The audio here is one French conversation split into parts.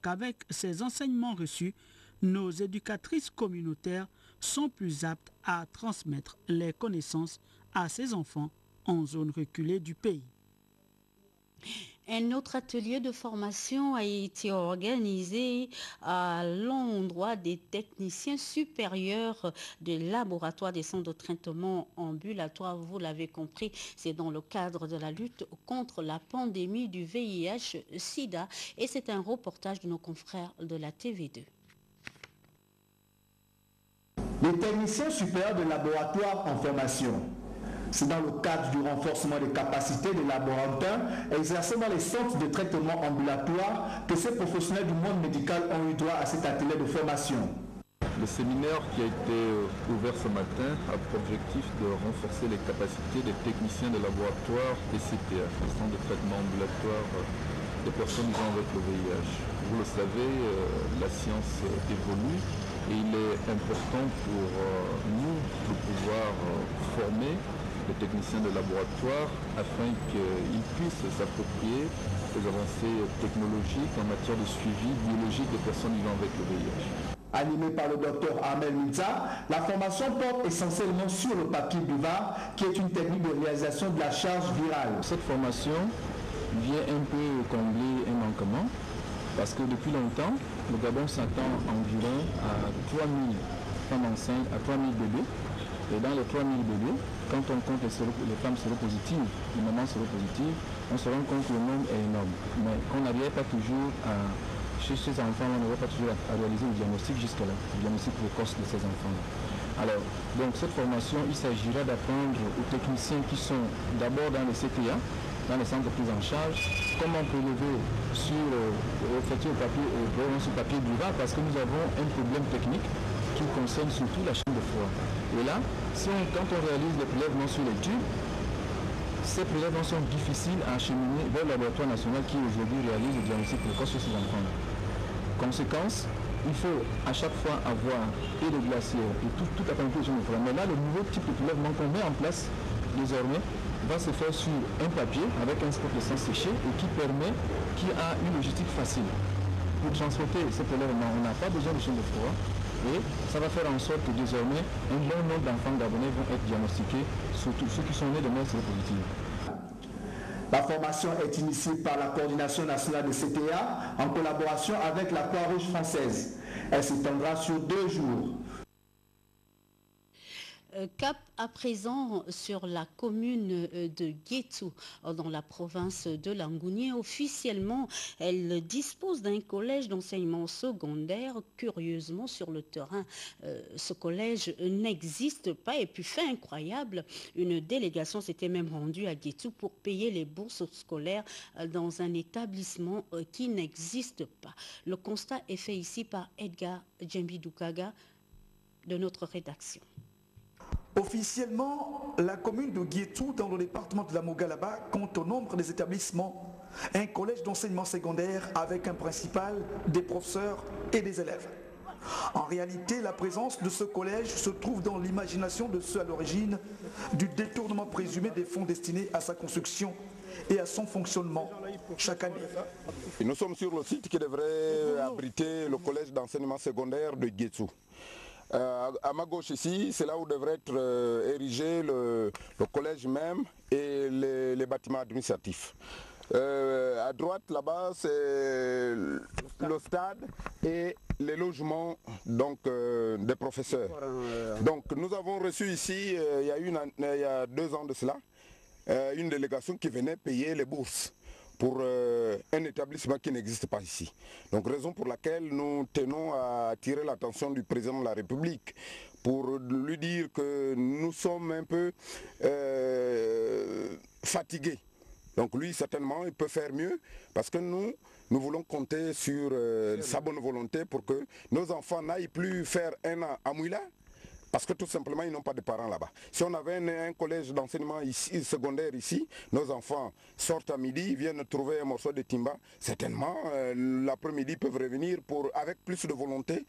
qu'avec ces enseignements reçus, nos éducatrices communautaires sont plus aptes à transmettre les connaissances à ces enfants en zone reculée du pays. Un autre atelier de formation a été organisé à l'endroit des techniciens supérieurs des laboratoires des centres de traitement ambulatoire. Vous l'avez compris, c'est dans le cadre de la lutte contre la pandémie du VIH-Sida et c'est un reportage de nos confrères de la TV2. Les techniciens supérieurs de laboratoire en formation. C'est dans le cadre du renforcement des capacités des laboratoires exercés dans les centres de traitement ambulatoire que ces professionnels du monde médical ont eu droit à cet atelier de formation. Le séminaire qui a été ouvert ce matin a pour objectif de renforcer les capacités des techniciens de laboratoire des CTF, les centres de traitement ambulatoire des personnes vivant avec le VIH. Vous le savez, la science évolue et il est important pour nous de pouvoir former les techniciens de laboratoire afin qu'ils puissent s'approprier les avancées technologiques en matière de suivi biologique des personnes vivant avec le VIH. Animé par le docteur Armel Miza, la formation porte essentiellement sur le papier buvard, qui est une technique de réalisation de la charge virale. Cette formation vient un peu combler un manquement, parce que depuis longtemps, le Gabon s'attend environ à 3000 femmes enceintes, à 3000 bébés. Et dans les 3000 bébés, quand on compte les femmes séropositives, les mamans séropositives, on se rend compte que le nombre est énorme. Mais qu'on n'arrive pas toujours à, chez ces enfants, on n'arrive pas toujours à réaliser le diagnostic jusque-là, le diagnostic précoce de ces enfants-là. Alors, donc cette formation, il s'agira d'apprendre aux techniciens qui sont d'abord dans les CTA, dans les centres de prise en charge, comment prélever sur papier buvard, parce que nous avons un problème technique qui concerne surtout la chaîne de froid. Et là, quand on réalise les prélèvements sur les tubes, ces prélèvements sont difficiles à acheminer vers le laboratoire national qui aujourd'hui réalise le diagnostic précoce sur ces enfants-là. Conséquence, il faut à chaque fois avoir et le glacier et toute la quantification de froid. Mais là, le nouveau type de prélèvement qu'on met en place désormais va se faire sur un papier avec un spot de sang séché et qui a une logistique facile. Pour transporter ces prélèvements, on n'a pas besoin de chaîne de froid. Et ça va faire en sorte que désormais, un bon nombre d'enfants gabonais vont être diagnostiqués, surtout ceux qui sont nés de mères séropositives. La formation est initiée par la Coordination nationale de CTA en collaboration avec la Croix-Rouge française. Elle s'étendra sur 2 jours. Cap à présent sur la commune de Guétou, dans la province de Langounié. Officiellement, elle dispose d'un collège d'enseignement secondaire. Curieusement, sur le terrain, ce collège n'existe pas. Et puis, fait incroyable, une délégation s'était même rendue à Guétou pour payer les bourses scolaires dans un établissement qui n'existe pas. Le constat est fait ici par Edgar Djembi-Doukaga de notre rédaction. Officiellement, la commune de Guétou, dans le département de la Mogalaba, compte au nombre des établissements un collège d'enseignement secondaire avec un principal, des professeurs et des élèves. En réalité, la présence de ce collège se trouve dans l'imagination de ceux à l'origine du détournement présumé des fonds destinés à sa construction et à son fonctionnement chaque année. Nous sommes sur le site qui devrait abriter le collège d'enseignement secondaire de Guétou. À ma gauche ici, c'est là où devrait être érigé le collège même et les bâtiments administratifs. À droite là-bas, c'est le stade et les logements donc, des professeurs. Donc nous avons reçu ici, il y a 2 ans de cela, une délégation qui venait payer les bourses pour un établissement qui n'existe pas ici. Donc raison pour laquelle nous tenons à attirer l'attention du président de la République pour lui dire que nous sommes un peu fatigués. Donc lui certainement il peut faire mieux parce que nous voulons compter sur sa bonne volonté pour que nos enfants n'aillent plus faire 1 an à Mouila. Parce que tout simplement, ils n'ont pas de parents là-bas. Si on avait un collège d'enseignement secondaire ici, nos enfants sortent à midi, viennent trouver un morceau de timba. Certainement, l'après-midi, ils peuvent revenir avec plus de volonté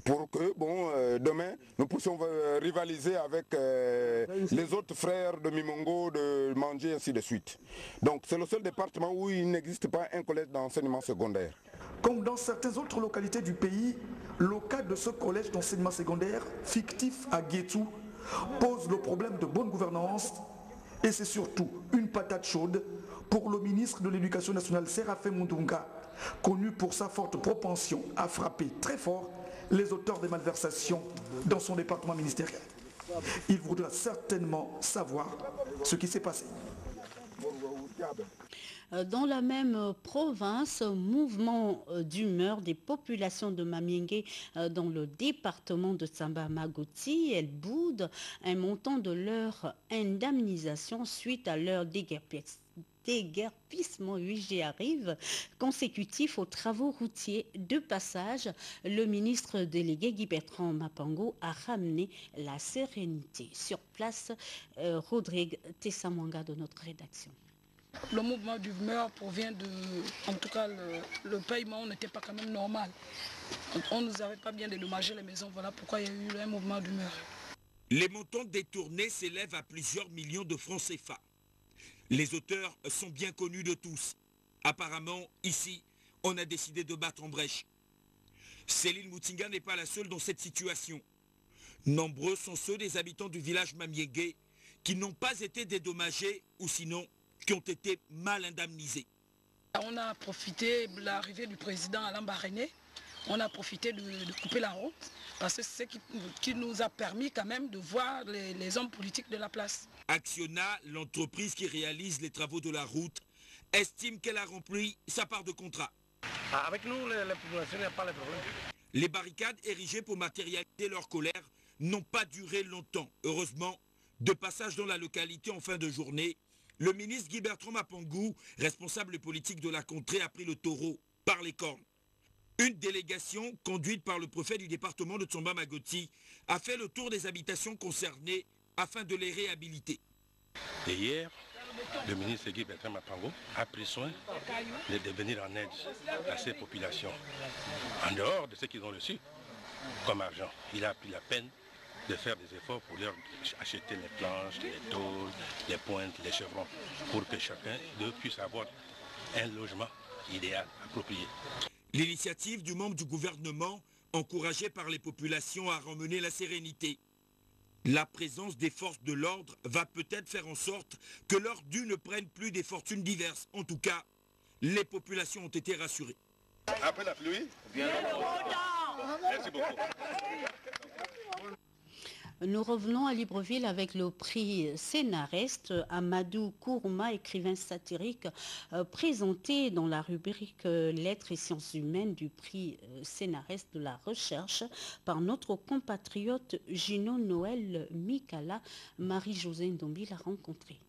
pour que, demain, nous puissions rivaliser avec les autres frères de Mimongo, de Mandji, ainsi de suite. Donc, c'est le seul département où il n'existe pas un collège d'enseignement secondaire. Comme dans certaines autres localités du pays, le cas de ce collège d'enseignement secondaire fictif à Guétou pose le problème de bonne gouvernance et c'est surtout une patate chaude pour le ministre de l'Éducation nationale Séraphin Mundunga, connu pour sa forte propension à frapper très fort les auteurs des malversations dans son département ministériel. Il voudra certainement savoir ce qui s'est passé. Dans la même province, mouvement d'humeur des populations de Mamiengue dans le département de Tsamba-Magoti, elles boudent un montant de leur indemnisation suite à leur déguerpissement, oui j'y arrive, consécutif aux travaux routiers de passage. Le ministre délégué Guy Bertrand Mapango a ramené la sérénité. Sur place, Rodrigue Tessamwanga de notre rédaction. Le mouvement d'humeur provient de... En tout cas, le paiement n'était pas quand même normal. On ne nous avait pas bien dédommagé les maisons. Voilà pourquoi il y a eu un mouvement d'humeur. Les montants détournés s'élèvent à plusieurs millions de francs CFA. Les auteurs sont bien connus de tous. Apparemment, ici, on a décidé de battre en brèche. Céline Moutinga n'est pas la seule dans cette situation. Nombreux sont ceux des habitants du village Mamiengue qui n'ont pas été dédommagés ou sinon qui ont été mal indemnisés. On a profité de l'arrivée du président Alain Baréné, on a profité de couper la route parce que c'est ce qui nous a permis quand même de voir les hommes politiques de la place. Acciona, l'entreprise qui réalise les travaux de la route, estime qu'elle a rempli sa part de contrat. Avec nous, la population n'a pas de problème. Les barricades érigées pour matérialiser leur colère n'ont pas duré longtemps. Heureusement, de passage dans la localité en fin de journée, le ministre Guy Bertrand Mapango, responsable politique de la contrée, a pris le taureau par les cornes. Une délégation conduite par le préfet du département de Tsamba-Magoti a fait le tour des habitations concernées afin de les réhabiliter. Et hier, le ministre Guy Bertrand Mapango a pris soin de venir en aide à ces populations. En dehors de ce qu'ils ont reçu comme argent, il a pris la peine de faire des efforts pour leur acheter les planches, les tôles, les pointes, les chevrons, pour que chacun d'eux puisse avoir un logement idéal, approprié. L'initiative du membre du gouvernement, encouragée par les populations, a ramené la sérénité. La présence des forces de l'ordre va peut-être faire en sorte que leurs dus ne prennent plus des fortunes diverses. En tout cas, les populations ont été rassurées. Après la pluie, merci beaucoup. Nous revenons à Libreville avec le prix Scénariste. Amadou Kourouma, écrivain satirique, présenté dans la rubrique Lettres et sciences humaines du prix Scénariste de la recherche par notre compatriote Gino Noël Mikala. Marie-Josée Ndombi l'a rencontré.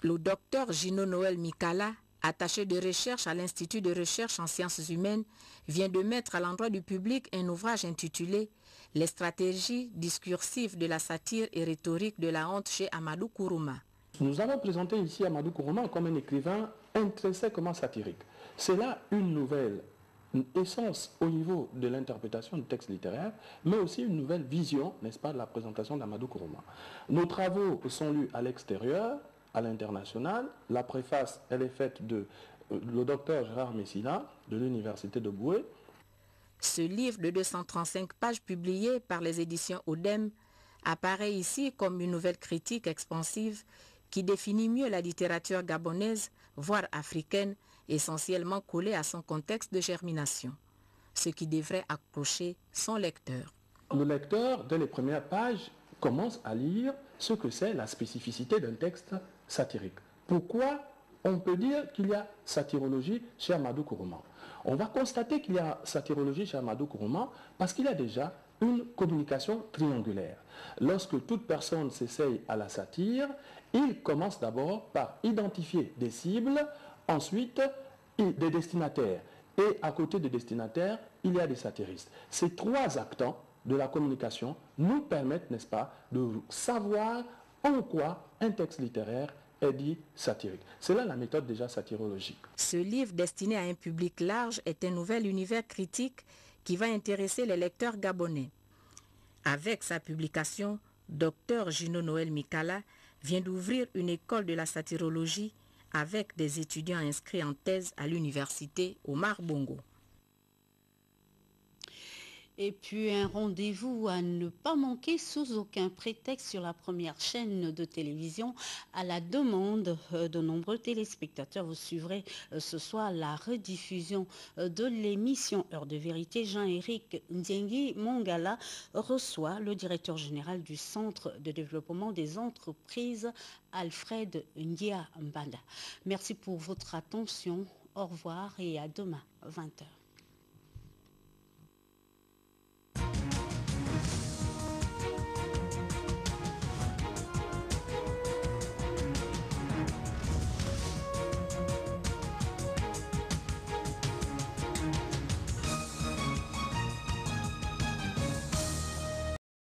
Le docteur Gino Noël Mikala, attaché de recherche à l'Institut de recherche en sciences humaines, vient de mettre à l'endroit du public un ouvrage intitulé « Les stratégies discursives de la satire et rhétorique de la honte chez Amadou Kourouma ». Nous avons présenté ici Amadou Kourouma comme un écrivain intrinsèquement satirique. C'est là une nouvelle essence au niveau de l'interprétation du texte littéraire, mais aussi une nouvelle vision, n'est-ce pas, de la présentation d'Amadou Kourouma. Nos travaux sont lus à l'extérieur, à l'international. La préface, elle est faite de le docteur Gérard Messina de l'université de Boué. Ce livre de 235 pages publié par les éditions Odem apparaît ici comme une nouvelle critique expansive qui définit mieux la littérature gabonaise, voire africaine, essentiellement collée à son contexte de germination, ce qui devrait accrocher son lecteur. Le lecteur, dès les premières pages, commence à lire ce que c'est la spécificité d'un texte satirique. Pourquoi on peut dire qu'il y a satirologie chez Amadou Kourouma? On va constater qu'il y a satirologie chez Amadou Kourouma parce qu'il y a déjà une communication triangulaire. Lorsque toute personne s'essaye à la satire, il commence d'abord par identifier des cibles, ensuite des destinataires. Et à côté des destinataires, il y a des satiristes. Ces trois actants de la communication nous permettent, n'est-ce pas, de savoir en quoi un texte littéraire est dit satirique. C'est là la méthode déjà satirologique. Ce livre destiné à un public large est un nouvel univers critique qui va intéresser les lecteurs gabonais. Avec sa publication, Dr Gino Noël Mikala vient d'ouvrir une école de la satirologie avec des étudiants inscrits en thèse à l'université Omar Bongo. Et puis un rendez-vous à ne pas manquer sous aucun prétexte sur la première chaîne de télévision à la demande de nombreux téléspectateurs. Vous suivrez ce soir la rediffusion de l'émission Heure de vérité. Jean-Éric Ndiengi Mongala reçoit le directeur général du Centre de développement des entreprises, Alfred Ngia Mbanda. Merci pour votre attention. Au revoir et à demain, 20h.